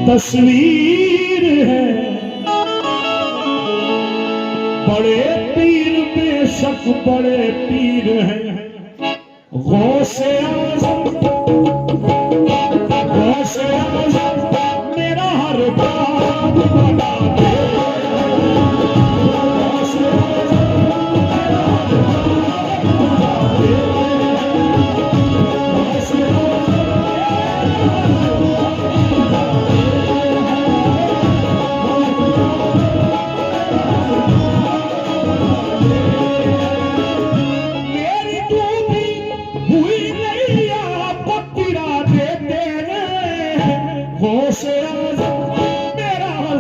तस्वीर है। बड़े पीर बेशक बड़े पीर हैं, गौसे आज़म मेरा हर काम बना दे। गौसे आज़म मेरा हर काम बना दे। गौसे मेरी डूबी हुई नैया को तिरा देते हैं, गौसे आज़म मेरा हर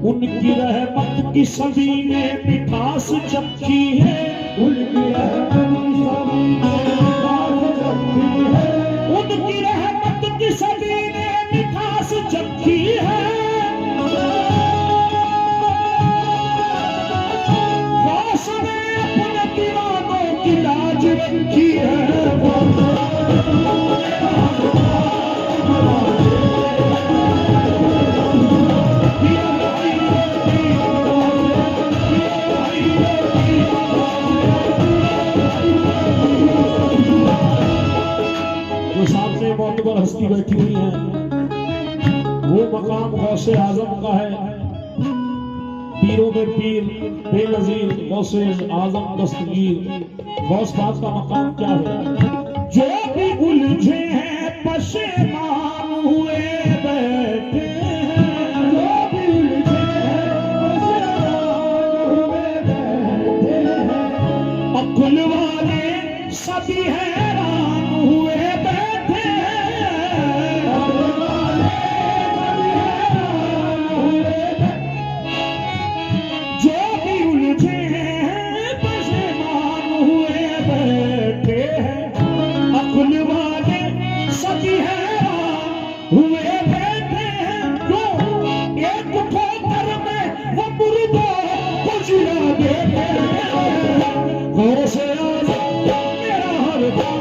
उनकी रहमत की सभी ने मिठास चखी है। उनकी रहमत की सभी ने मिठास चखी है। उनकी रहमत की सभी ने मिठास चखी है। गौस ने अपने दीवानों की लाज रखी है। जो सामने मोतबर हस्ती बैठी हुई है, वो मकाम गौसे आजम का है। पीरों में पीर बेनज़ीर गौसे आजम दस्तगीर। गौस पाक का मकाम क्या है? जो भी उलझे हैं पशेमान हुए बैठे हैं। जो भी उलझे हैं पशेमान हुए बैठे हैं। अकुल वाले सभी हैरान हुए बैठे हैं। अकुल वाले सभी हैरान हुए बैठे। जो भी उलझे हैं पशेमान हुए बैठे हैं। अकुल वाले सभी हैरान हुए बैठे हैं। जो एक ठोकर में वो मुर्दों को जिला देते हैं। गौसे आज़म मेरा हर काम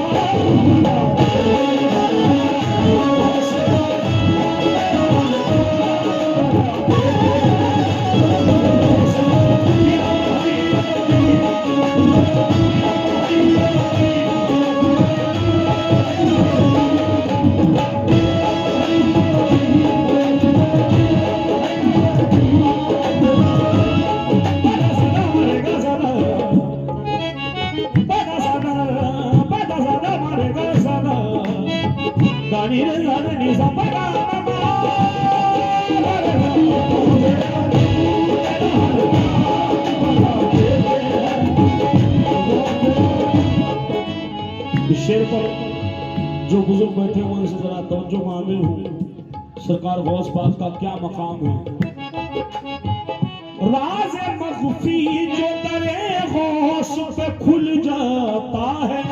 इस शेर पर जो बुजुर्ग बैठे हुए इसे जरा तवज्जो मामिल हूँ। सरकार गौस पाक का क्या मकाम है। राज मख्फी जो दरे गौस पे खुल जाता है।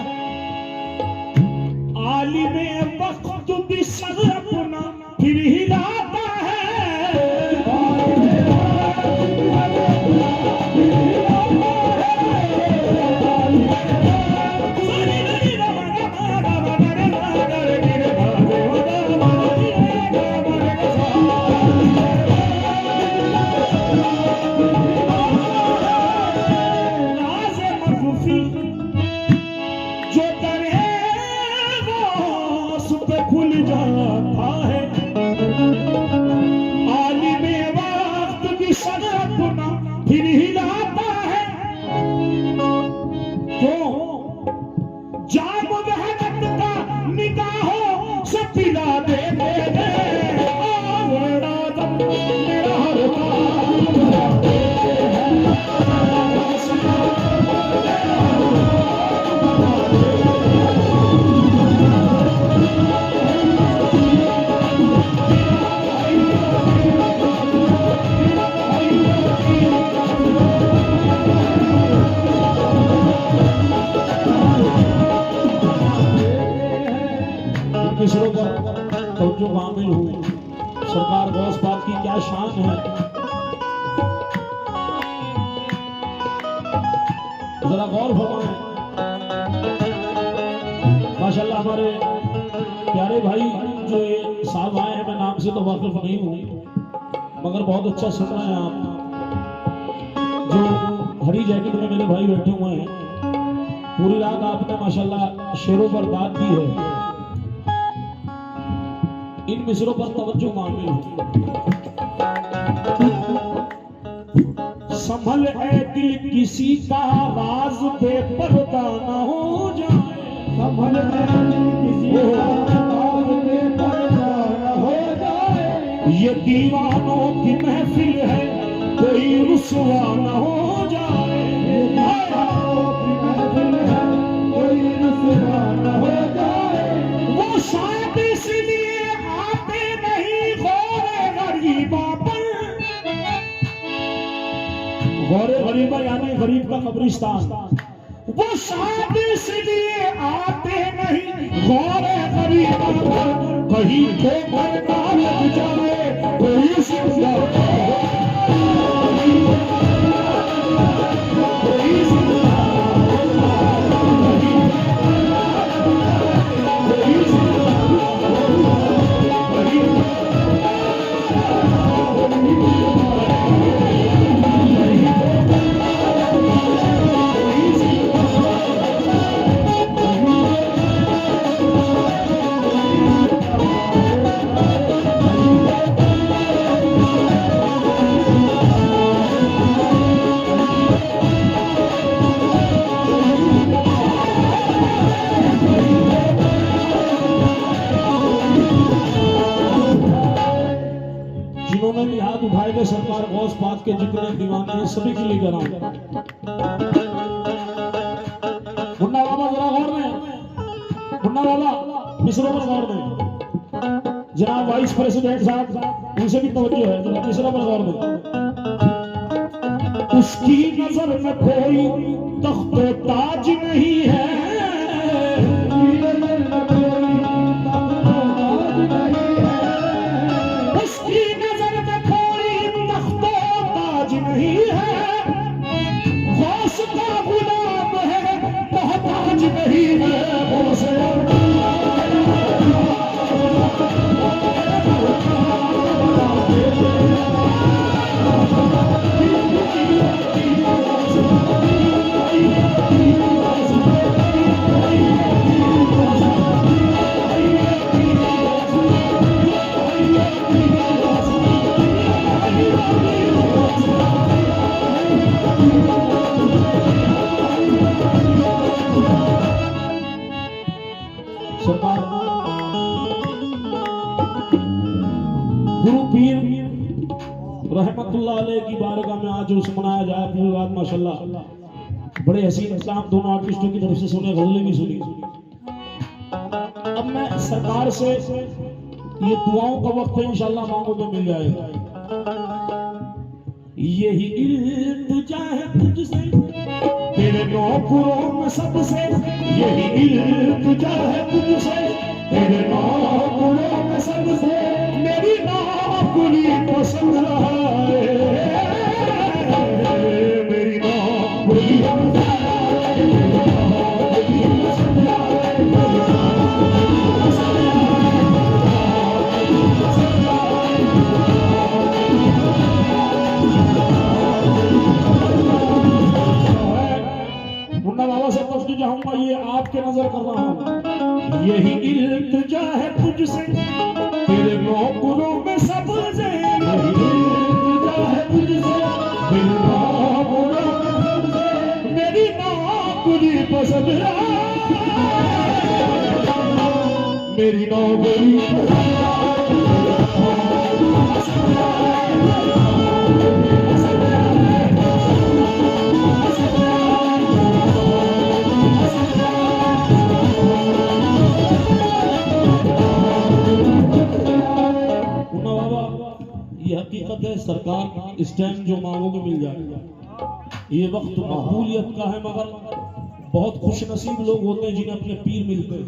आलिमे वक्त भी सर अपना फिर हिलाता है। जो दरे गौस पे खुल जाता सरकार गौस पाक की क्या शान है। जरा गौर फरमाएं। माशाल्लाह हमारे प्यारे भाई जो ये साहब आए हैं, मैं नाम से तो वाकिफ नहीं हूँ मगर बहुत अच्छा सुन रहे हैं आप। जो हरी जैकेट में मेरे भाई बैठे हुए हैं, पूरी रात आपने माशाल्लाह शेरों पर दाद दी है। इन मिसरों पर तवज्जो मांगी। संभल ए दिल किसी का राज बेपर्दा न हो जाए, संभल ए दिल किसी का राज बेपर्दा न हो जाए। ये दीवानों की महफिल है कोई रुसवा न हो जाए, ये दीवानों की महफिल है कोई रुसवा न हो जाए। वो शायद इसलिए गौरे गरीबा यानी गरीब का कब्रिस्तान, वो शायद इसलिए आते नहीं गौरे गरीबा पर, कहीं ठोकर ना लग जाए कोई सुंदर। जिन्होंने भी हाथ उठाए थे सरकार गौस पाक के जितने दीवाने हैं सभी के लिए कराऊं। मुन्ना बाबा जरा गौर में, मुन्ना बाबा मिसरों पर गौर में। जनाब वाइस प्रेसिडेंट साहब उनसे भी तवज्जो है, जरा मिसरों पर गौर में। उसकी नजर में कोई तख्तो ताज नहीं है, गुरु पीर रहमतुल्लाह अलैह की बारगाह में आज उर्स मनाया जाए। पूरी रात माशाल्लाह बड़े हसीन इस्लाम दोनों आर्टिस्टों की तरफ से सुने, गजलें भी सुनी। अब मैं सरकार से ये दुआओं का वक्त है, इंशाल्लाह मांगो तो मिल जाएगा। यही इल्तिजा है तुझसे तेरे नौकरों में सबसे, यही इल्तिजा है तुझसे तेरे नौकरों में सबसे, मेरी नौकरी पसंद है, मेरी नौकरी चाहूंगा ये आपके नजर कर रहा हूं। यही इल्तिजा है तुझसे तेरे नौकरों में सबसे, यही इल्तिजा है तुझसे तेरे नौकरों में सबसे, मेरी नौकरी पसंद है, मेरी नौकरी हकीकत है। सरकार इस टाइम जो मांगोगे मिल जाएगा। ये वक्त मकबूलियत का है, मगर बहुत खुश नसीब लोग होते हैं जिन्हें अपने पीर मिलते हैं।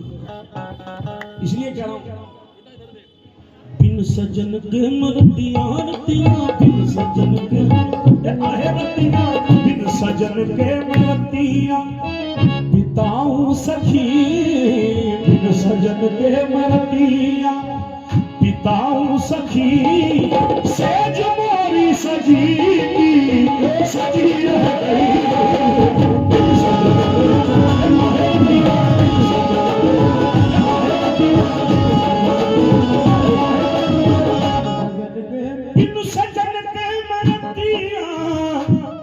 इसलिए कह रहा हूं बिन सजन के मरतियां रतियां बिन सजन के आहे रतियां बिन सजन के मरतियां बिताऊं सखी बिन सजन के मरतियां बिताऊं सखी सेज मोरी सजी सजी रह गई बिन सजन के मरतियां बिन सजन के मरतियां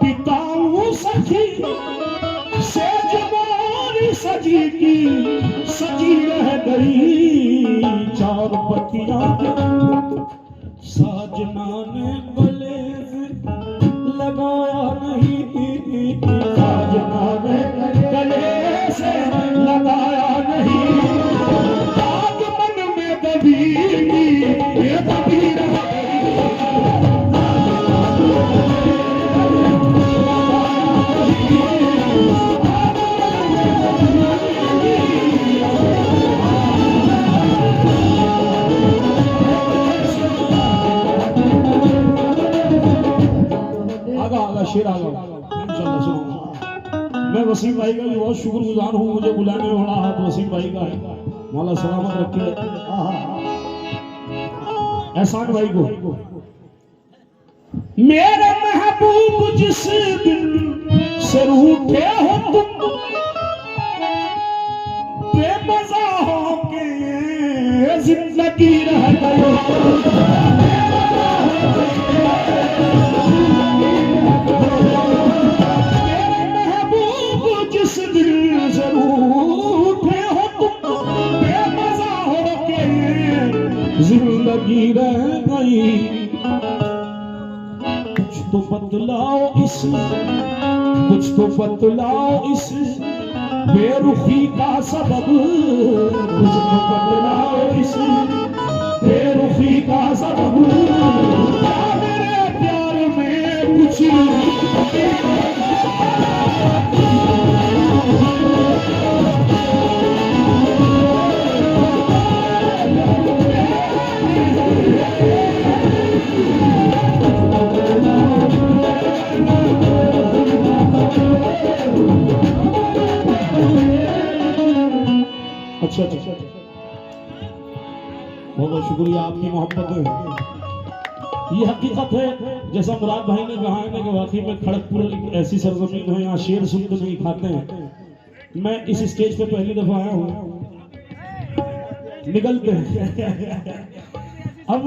बिताऊं सखी सेज मोरी सजी की सजी रह गई चार पतियां साजना ने गले लगाया नहीं साजना ने गले से लगाया नहीं आग मन में दबी ये दबी रह शेर आ गया इंशाल्लाह सुनो। मैं वसीम भाई का भी बहुत शुक्रगुजार हूँ, मुझे बुलाने में बड़ा हाथ वसीम भाई का है, मौला सलामत रखे। एहसान भाई को मेरे महबूब जिस दिन से रूठे हो तुम बेमजा हो के जिंदगी रह गई जिंदगी रह गई कुछ तो बतलाओ इस कुछ तो बतलाओ इस बेरुखी का सबब कुछ तो बतलाओ इस बेरुखी का सबब मेरे प्यार में कुछ अच्छा बहुत शुक्रिया आपकी मोहब्बत है। ये हकीकत है जैसा मुराद भाई ने कहा है कि वाकई में खड़गपुर एक ऐसी सरजमीन है यहाँ शेर सुनते नहीं खाते हैं। मैं इस स्टेज पे पहली दफा आया हूँ, निकलते हैं अब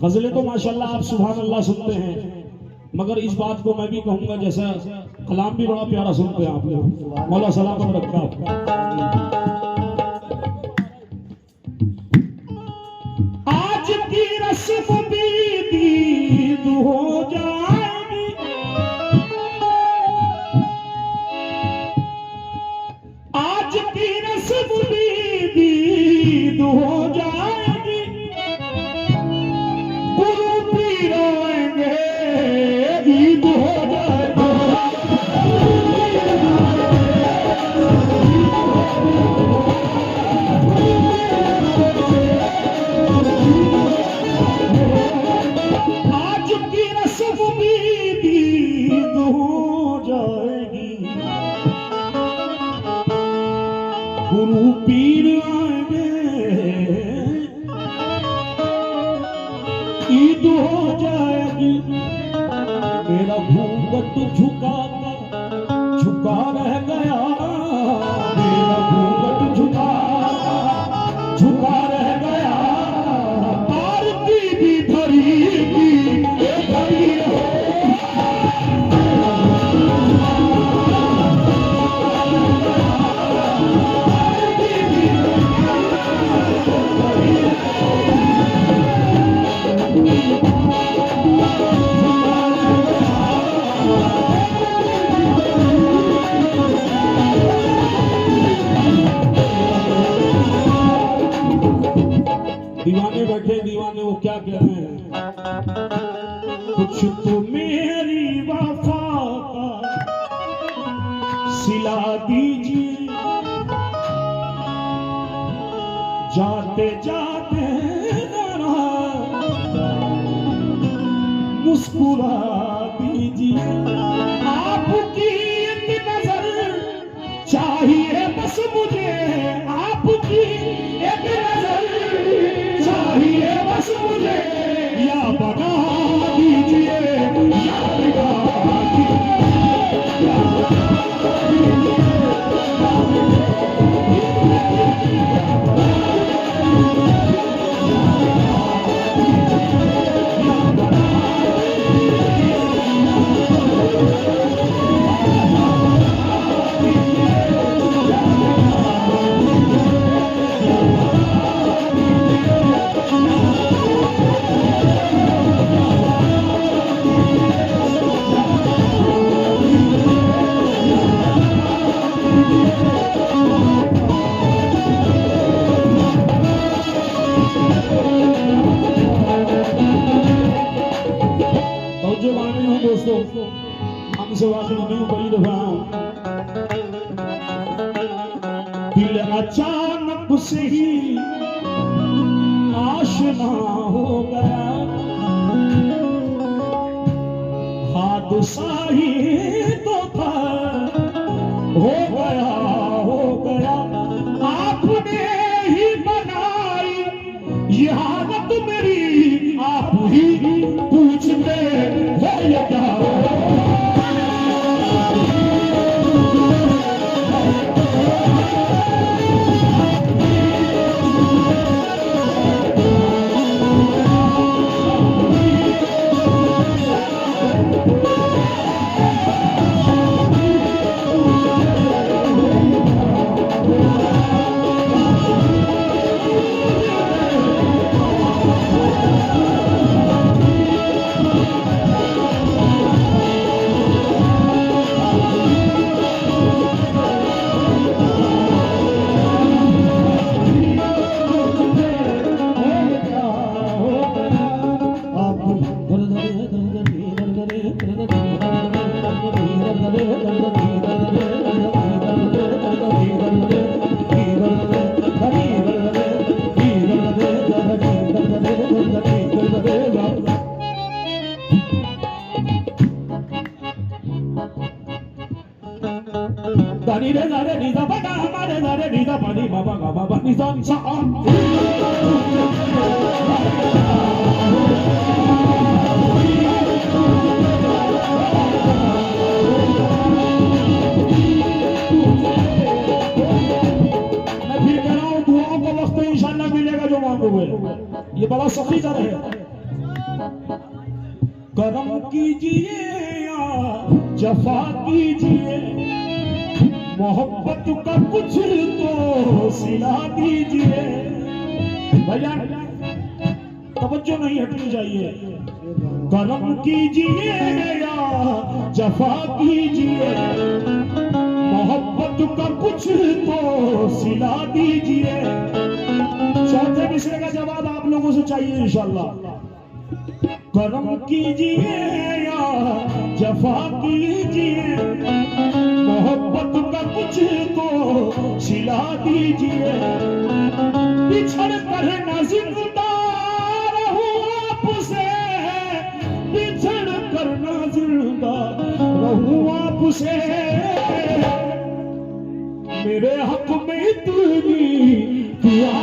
गजलें तो माशाल्लाह आप सुभान अल्लाह सुनते हैं, मगर इस बात को मैं भी कहूंगा जैसा कलाम भी बड़ा प्यारा सुनते हैं आप लोग, मौला सलामत रखा। आज की रस्म भी दीद हो जाएगी, आज की रस्म भी दीद हो जाएगी, गुरु पीर आएंगे ईद हो जाएगी। आज की रस्म भी दीद हो जाएगी, गुरु पीर आएंगे ईद हो जाएगी। मेरा घूंघट झुका झुका रह गया, मेरा घूंघट झुका झुका रह गया, आरती भी धरी धरी दीवाने बैठे दीवाने वो क्या कह रहे हैं, कुछ तो मेरी वफा का सिला दीजिए, जाते जाते मुस्कुरा दीजिए, आपकी एक नजर चाहिए बस मुझे, आपकी एक नजर चाहिए बस मुझे, या बना दीजिए या बिगा दोस्तों, हमसे वाकिफ नहीं हूं, पहली दफा हूं। दिल अचानक से ही आशना हो गया, हादसा ही तो था, हो गया हो गया, आपने ही बनाई ये हालत मेरी, आप ही पूछते हो या क्या। Dari re da re ni da ba da ma re da re ni da ba ni ba ba ga ba ba ni sa sa a. मैं फिर कह रहा हूँ, दुआओं का वक्त इंशाल्लाह मिलेगा जो मांगोगे। ये बड़ा सफी दर है। करम कीजिए या जफा कीजिए, मोहब्बत का कुछ तो सिला दीजिए। भैया तवज्जो नहीं हटनी चाहिए। करम कीजिए या जफा कीजिए, मोहब्बत का कुछ तो सिला दीजिए। चौथे मिसरे का जवाब आप लोगों से चाहिए इंशाल्लाह। करम कीजिए या जफा कीजिए, मोहब्बत का कुछ तो सिला दीजिए। बिछड़ कर न जिंदा रहूं आपसे, बिछड़ कर न जिंदा रहूं आपसे, मेरे हक में इतनी दुआ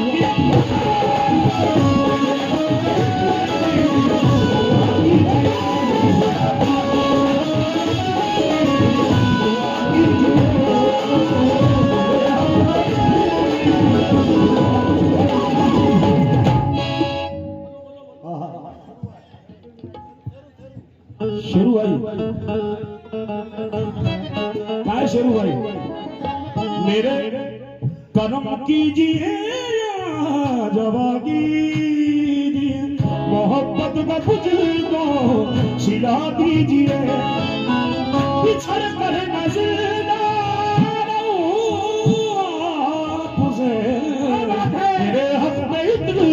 शेरू भाई, काय शेरू भाई, मेरे करम कीजिए या जवा कीजिए, मोहब्बत का कुछ तो सिला दीजिए। बिछड़ कर नज़िंदा रहूं आपसे, मेरे हक में इतनी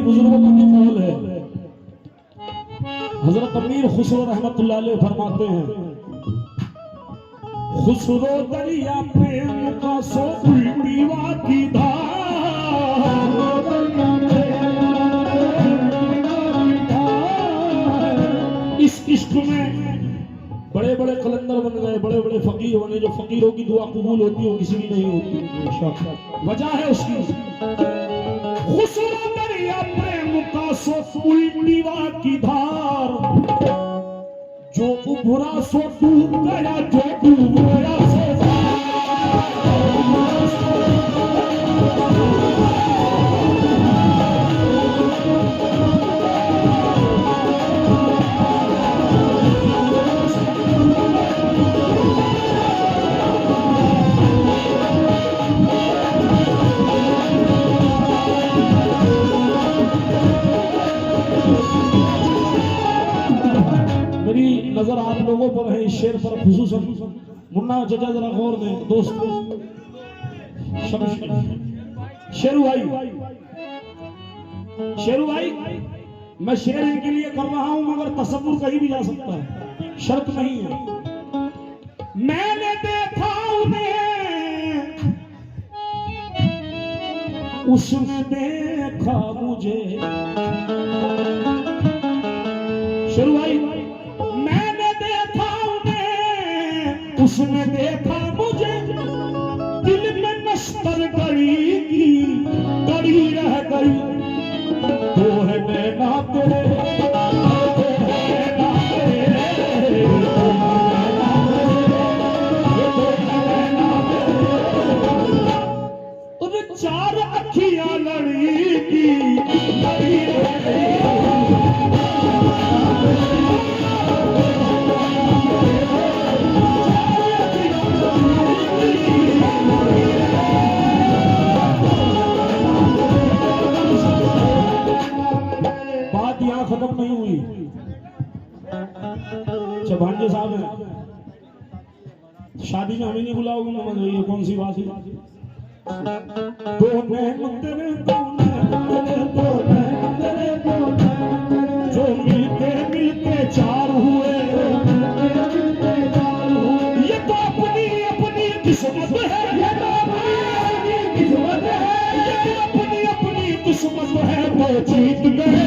बुजुर्गों का कौल है। हजरत अमीर खुसरो रहमतुल्लाह अलैह फरमाते हैं, खुसरो दरिया प्रेम का सो उल्टी की धार। इस इश्क में बड़े बड़े कलंदर बन गए, बड़े बड़े फकीर बने। जो फकीरों की दुआ कबूल होती है वो किसी की नहीं होती। वजह है उसकी खुसरो दरिया प्रेम का सो उल्टी की धार। जो उभरा सो डूब गया, जो डूब गया सो नजर आप लोगों पर है, इस शेर पर खुसूसन। मुन्ना चचा जरा गौर दें दोस्तों। शेरू भाई, शेरू भाई, मैं शेर इनके लिए कर रहा हूं मगर तसव्वुर कहीं भी जा सकता है, शर्त नहीं है। मैंने देखा उन्हें, उसने देखा मुझे। शेरू भाई, उसने देखा मुझे, दिल में नस्तर गड़ी की गड़ी रह गई। तो है नैना तेरे, चार अखियां लड़ी की गड़ी रह गई। खत्म नहीं हुई। भांजे साहब हैं, शादी में हमें नहीं बुलाओगे ना, मतलब ये कौन सी बात है। जो मिलते मिलते चार हुए, ये तो अपनी अपनी किस्मत है, ये तो अपनी किस्मत है, ये तो अपनी अपनी किस्मत है। वो जीत गए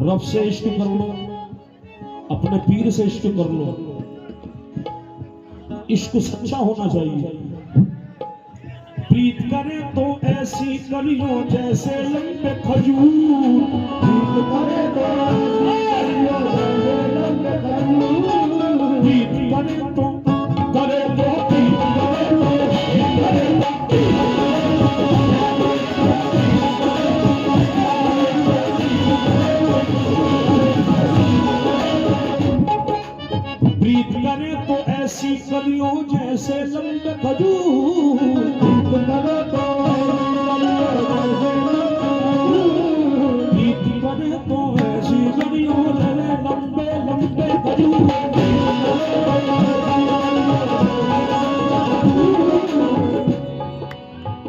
रब से इश्क कर लो, अपने पीर से इश्क कर लो। इश्क सच्चा होना चाहिए। प्रीत करे तो ऐसी कलियों जैसे लंबे खजूर, प्रीत करे तो प्रीत करे तो करे तो प्रीत करे तो ऐसी कलियों जैसे लंबे खजूर, प्रीत करे तो ऐसी कलियों जैसे लंबे लंबे खजूर।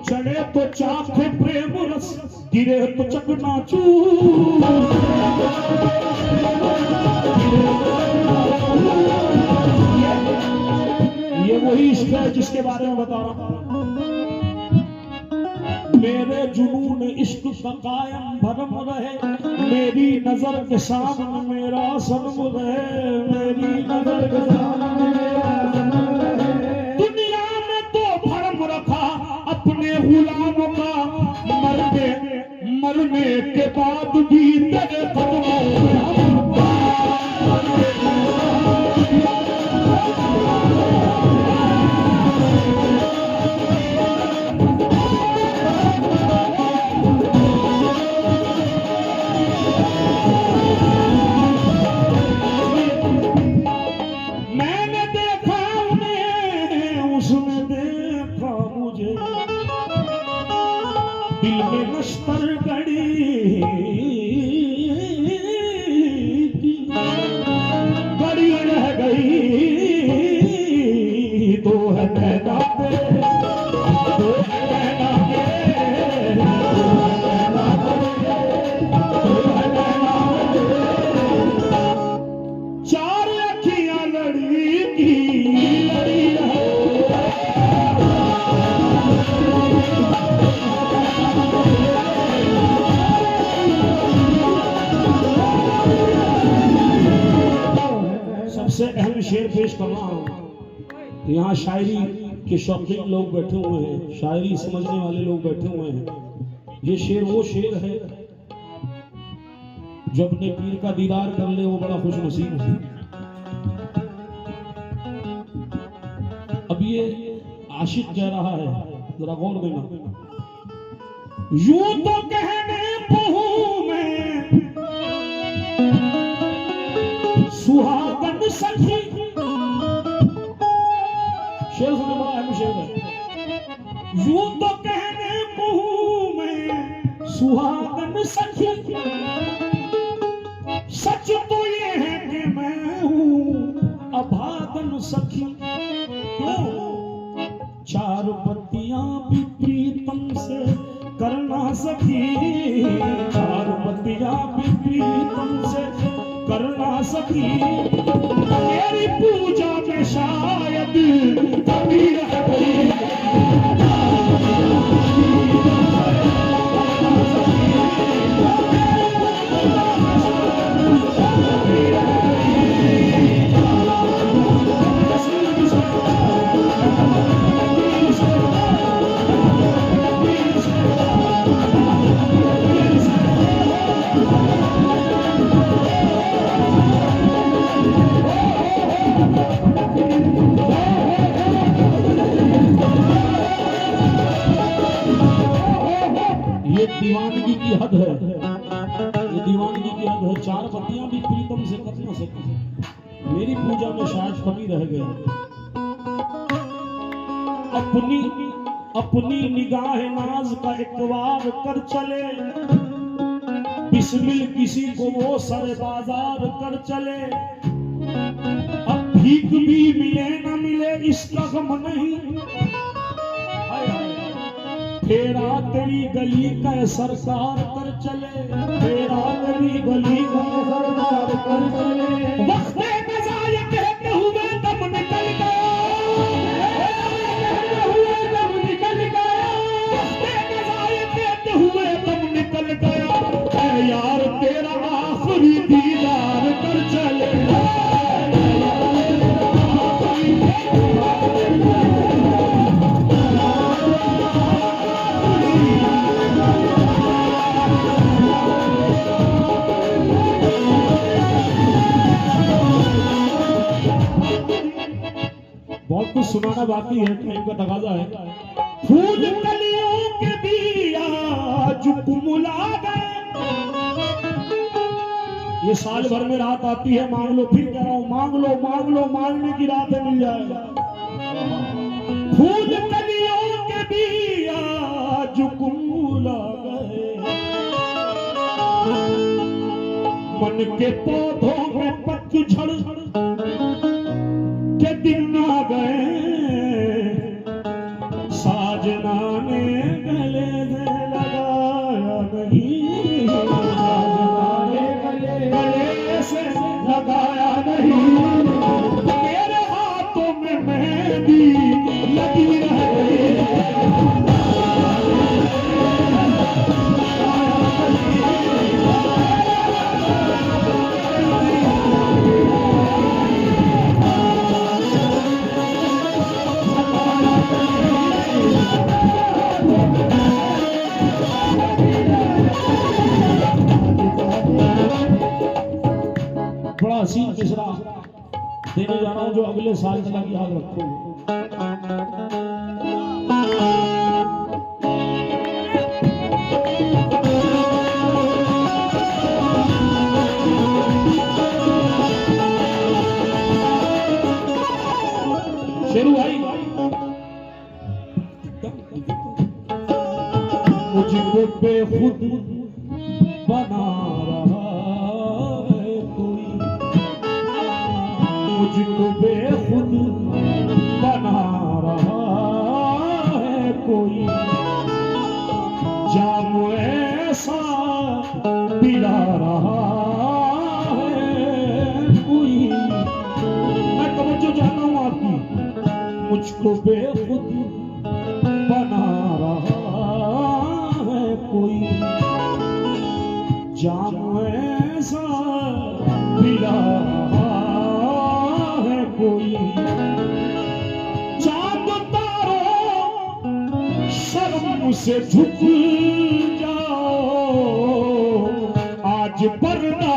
चढ़े तो चाखे प्रेम रस, गिरे तो चकनाचूर। ये वही इश्क है जिसके बारे में बता रहा हूं। मेरे जुनून इश्क का कायम भरम रहे, मेरी नजर के सामने मेरा सनम रहे, मेरी नजर के सामने मेरा सनम रहे। दुनिया में तो भरम रखा अपने गुलामों का, मरने के बाद भी तेरे कदमों में मैंने देखा सबसे अहम शेर पेश कर रहा हूं। यहाँ शायरी के शौकीन लोग बैठे हुए हैं, शायरी समझने वाले लोग बैठे हुए हैं। ये शेर वो शेर है जो अपने पीर का दीदार कर ले वो बड़ा खुश नसीब है। अब ये आशिक कह रहा है, जरा गौर देना। यूं तो कहने को हूं मैं सुहागन सखी, शेर सुनने बड़ा अहम शेर है। यूं तो कहने को हूं मैं सुहागन सखी, सच तो ये है कि मैं हूं अभागन सखी। क्यों? चार पत्तियां भी प्रीतम से करना सखी, चार पत्तियां भी प्रीतम से करना सखी। मेरी पूजा में शायद कमी रह गई, दीवानगी की हद है, ये दीवानगी की हद है। चार पत्तियां भी प्रीतम से कर ना सकी, मेरी पूजा में शायद कमी रह गई। अपनी निगाह नाज का इकरार कर चले, बिस्मिल किसी को वो सर बाजार कर चले। अब भीख भी मिले न मिले इसका गम नहीं, फेरा तेरी गली का सरकार कर चले, फेरा तेरी गली का सरकार कर चले। वक्त नज़ाया कहते हुए दम निकल गया, दम निकल गया, वक्त नज़ाया कहते हुए दम निकल गया। ऐ यार तेरा आखिरी दीदार कर चले, बहुत कुछ सुनाना बाकी है, टाइम का तकाजा है। फूल कलियों के भी आज कुमुला गए, ये साल भर में रात आती है, मांग लो, फिर कह रहा हूं मांग लो मांग लो, मांगने की रातें मिल जाएगा। फूल कलियों के भी आज कुमुला गए, मन के पौधों में पतझड़ के दिन आ गए। साजना ने गले से लगाया नहीं, साजना ने गले से लगाया नहीं, मेरे हाथों में मेहंदी लगी रह गई। बड़ा हसीन मिसरा देने जा रहा हूं जो अगले साल तक याद रखो। शेरू भाई, मुझको बेखुद बना रहा है कोई, मुझको बेखुद बना रहा है कोई, जाम ऐसा पिला रहा है कोई। मैं तवज्जो चाहता हूं आपकी, मुझको बेखुद बना रहा है कोई, जाम ऐसा पिला रहा कोई चांद तारों शर्म से झुक जाओ आज पर्दा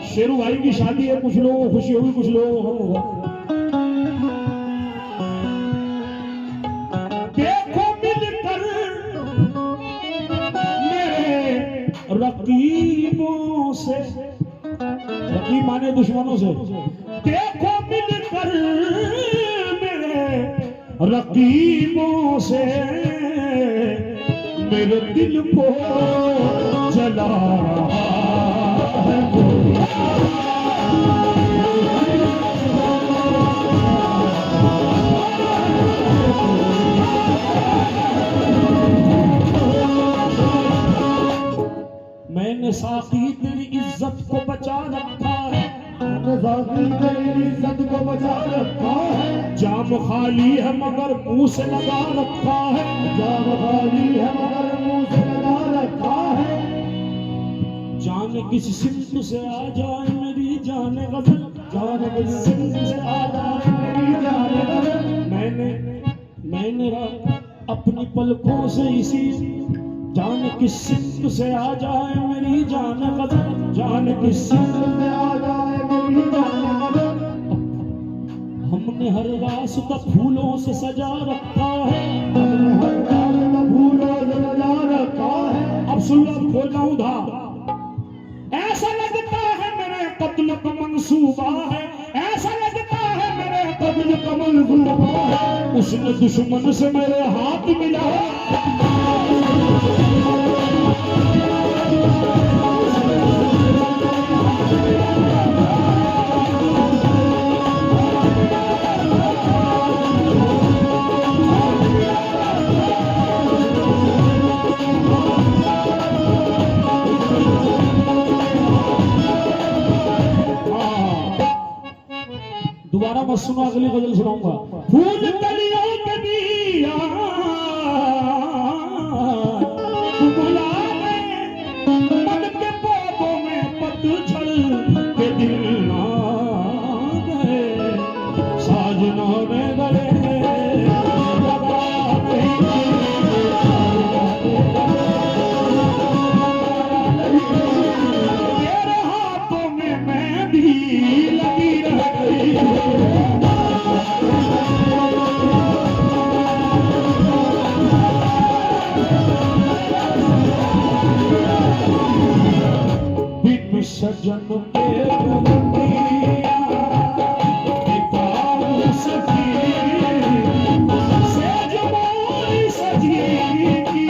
शेरू भाई की शादी है, कुछ लोगों को खुशी होगी, कुछ लोगों को होगा। देखो मिलकर मेरे रकीबों से, रकीब माने दुश्मनों से, देखो मिलकर मेरे रकीबों से मेरे दिल को जला रहा है मैंने साकी तेरी इज्जत को बचा रखा है, साकी तेरी इज्जत को बचा रखा है। जाम खाली है मगर मुंह से लगा रखा है, जाम खाली है मगर मुंह से लगा रखा है। जाने किस सिंध से आ जाए मेरी जाने गजल, जाने किस सिंध से आ जाए मेरी जाने गजल। मैंने अपनी पलकों से इसी जाने किस सिंध से आ जाए मेरी जाने गजल, जाने किस सिंध से आ जाए मेरी जाने गजल। हमने हर रास्ता फूलों से सजा रखा है, हमने हर रास्ता फूलों से सजा रखा है। अब सुन लो, खोल रहा हूं धा। ऐसा लगता है मेरे कत्ल का मंसूबा है, ऐसा लगता है मेरे कत्ल का मंसूबा है। उसने दुश्मन से मेरे हाथ मिला, दोबारा मत सुनो, अगली गजल सुनाऊंगा। फूल कलियों के दिया गुलाबे मन के पौधों में पतझड़ के दिन आ गए, साजना ने गले लगा तेरे हाथों में मेहंदी लगी रही। बिन सजन के दुनिया बेकार सजी, सेज मोरी सजी की